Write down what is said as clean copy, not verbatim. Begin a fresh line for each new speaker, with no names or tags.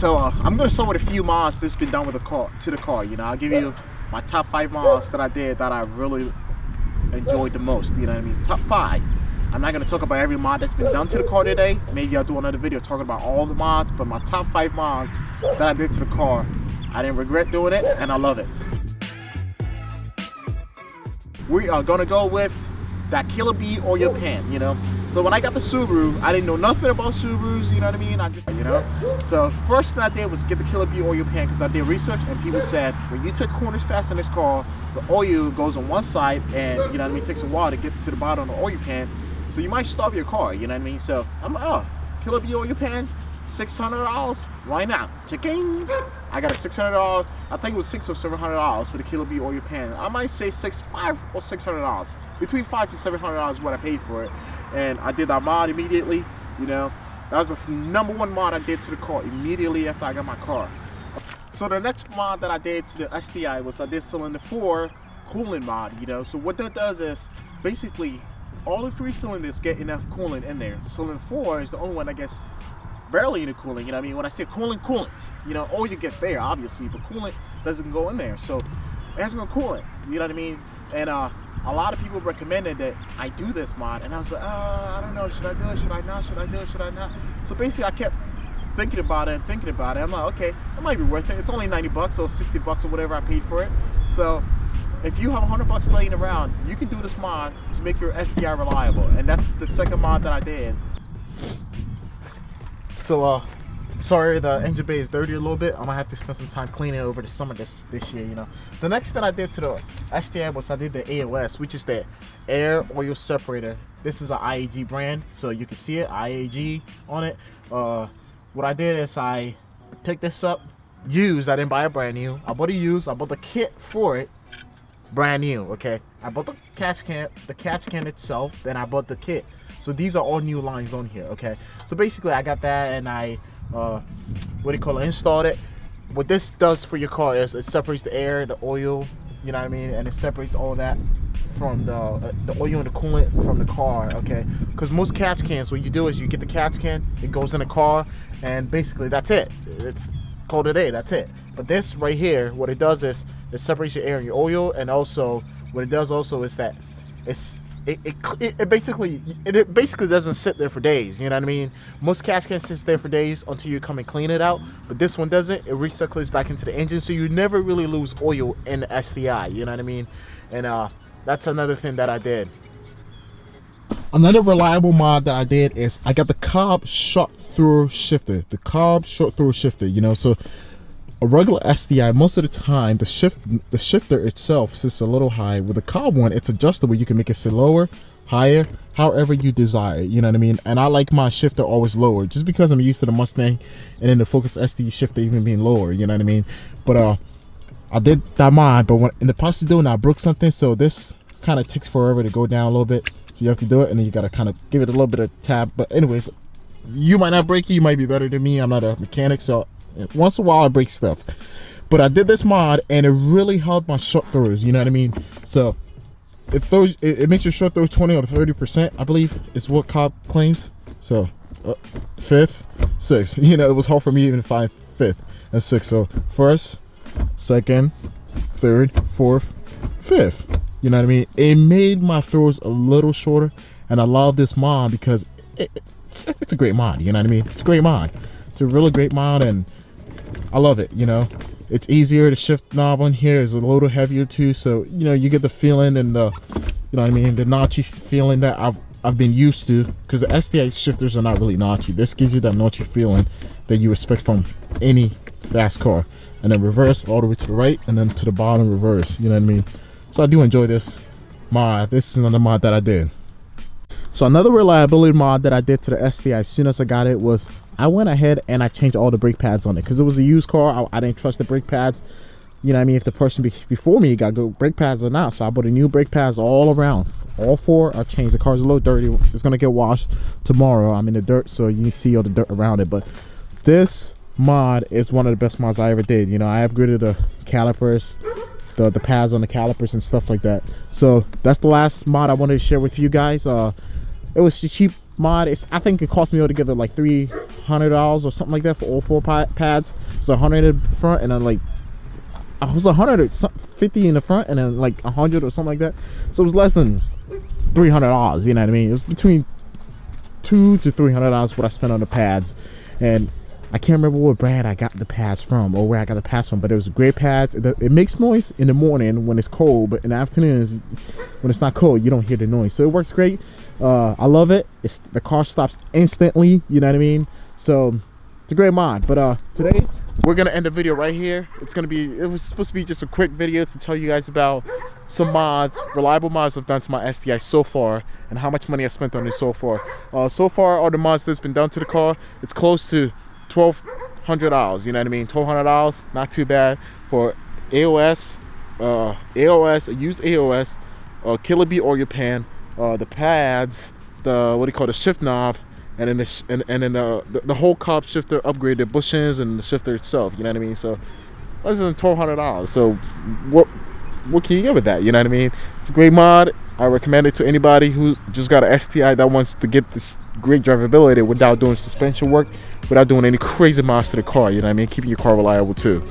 So I'm gonna start with a few mods that's been done with the car. You know, I'll give you my top 5 mods that I did that I really enjoyed the most. You know what I mean? Top 5. I'm not gonna talk about every mod that's been done to the car today. Maybe I'll do another video talking about all the mods, but my top 5 mods that I did to the car, I didn't regret doing it, and I love it. We are gonna go with that Killer Bee oil pan, you know. So when I got the Subaru, I didn't know nothing about Subarus, you know what I mean? I just, you know. So first thing I did was get the Killer Bee oil pan because I did research and people said when you take corners fast in this car, the oil goes on one side and, you know what I mean, it takes a while to get to the bottom of the oil pan. So you might stop your car, you know what I mean? So I'm like, oh, Killer Bee oil pan, $600, why not? Chicking. I got a $600, I think it was $600 or $700 for the Killer Bee oil pan. I might say $500 or $600. Between $500 to $700 is what I paid for it. And I did that mod immediately, you know. That was the #1 mod I did to the car immediately after I got my car. So the next mod that I did to the STI was I did cylinder 4 coolant mod, you know. So what that does is basically all the 3 cylinders get enough coolant in there. The cylinder 4 is the only one that gets barely any coolant, you know what I mean? When I say coolant, you know, oil gets there obviously, but coolant doesn't go in there. So it has no coolant, you know what I mean? And a lot of people recommended that I do this mod, and I was like, I don't know, should I do it, should I not, should I do it, should I not? So basically I kept thinking about it. I'm like, okay, it might be worth it. It's only 90 bucks or 60 bucks or whatever I paid for it. So if you have 100 bucks laying around, you can do this mod to make your STI reliable. And that's the second mod that I did. So sorry, the engine bay is dirty a little bit. I'm gonna have to spend some time cleaning it over the summer this year, you know. The next thing I did to the STI was I did the AOS, which is the air oil separator. This is an IAG brand, so you can see it, IAG on it. What I did is I picked this up used. I didn't buy it brand new. I bought it used. I bought the kit for it brand new. Okay, I bought the catch can itself, then I bought the kit. So these are all new lines on here. Okay, so basically I got that and I installed it. What this does for your car is it separates the air, the oil, you know what I mean, and it separates all that from the oil and the coolant from the car. Okay, because most catch cans, what you do is you get the catch can, it goes in the car, and basically that's it. It's called a day. That's it. But this right here, what it does is it separates your air and your oil, and also what it does also is that it basically doesn't sit there for days, you know what I mean? Most catch cans sit there for days until you come and clean it out, but this one doesn't. It recirculates back into the engine, so you never really lose oil in the STI, you know what I mean? And that's another thing that I did. Another reliable mod that I did is I got the Cobb short through shifter. You know, so a regular STI, most of the time the shifter itself sits a little high. With the Cobb one, it's adjustable. You can make it sit lower, higher, however you desire, you know what I mean? And I like my shifter always lower, just because I'm used to the Mustang and then the Focus ST shifter even being lower, you know what I mean? But I did that mod, but when in the process of doing it, I broke something, so this kind of takes forever to go down a little bit. So you have to do it, and then you got to kind of give it a little bit of tap. But anyways, you might not break it, you might be better than me. I'm not a mechanic, so once in a while I break stuff. But I did this mod and it really held my short throws, you know what I mean? So it makes your short throw 20 or 30%, I believe is what Cobb claims. So 5th, 6th, you know, it was hard for me even to find 5th and 6th. So 1st, 2nd, 3rd, 4th, 5th, you know what I mean? It made my throws a little shorter, and I love this mod because it's a great mod, you know what I mean? It's a great mod. It's a really great mod, and I love it, you know. It's easier. The shift knob on here is a little heavier too, so you know, you get the feeling and the, you know what I mean, the notchy feeling that I've been used to, because the STI shifters are not really notchy. This gives you that notchy feeling that you expect from any fast car. And then reverse all the way to the right, and then to the bottom reverse, you know what I mean? So I do enjoy this mod. This is another mod that I did. So another reliability mod that I did to the STI as soon as I got it was I went ahead and I changed all the brake pads on it, because it was a used car. I didn't trust the brake pads, you know what I mean, if the person before me got good brake pads or not. So I bought a new brake pads all around, all 4 are changed. The car's a little dirty, it's gonna get washed tomorrow. I'm in the dirt, so you can see all the dirt around it. But this mod is one of the best mods I ever did. You know, I upgraded the calipers, the pads on the calipers and stuff like that. So that's the last mod I wanted to share with you guys. It was cheap mod. I think it cost me altogether like $300 or something like that for all 4 pads. So 100 in the front, and then like I was 150 in the front, and then like 100 or something like that. So it was less than $300. You know what I mean? It was between $200 to $300 what I spent on the pads, and I can't remember what brand I got the pads from or where I got the pads from, but it was great pads. It makes noise in the morning when it's cold, but in the afternoon when it's not cold, you don't hear the noise. So it works great. I love it. The car stops instantly, you know what I mean? So it's a great mod. But today we're gonna end the video right here. It was supposed to be just a quick video to tell you guys about some mods, reliable mods I've done to my STI so far, and how much money I spent on it so far. So far, all the mods that's been done to the car, it's close to $1,200. You know what I mean? $1,200, not too bad for AOS, a used AOS, Killer Bee oil pan, the pads, the shift knob, and then the whole cop shifter upgrade, the bushings and the shifter itself. You know what I mean? So less than $1,200. So what can you get with that? You know what I mean? It's a great mod. I recommend it to anybody who just got a STI that wants to get this great drivability without doing suspension work, without doing any crazy mods to the car. You know what I mean? Keeping your car reliable too.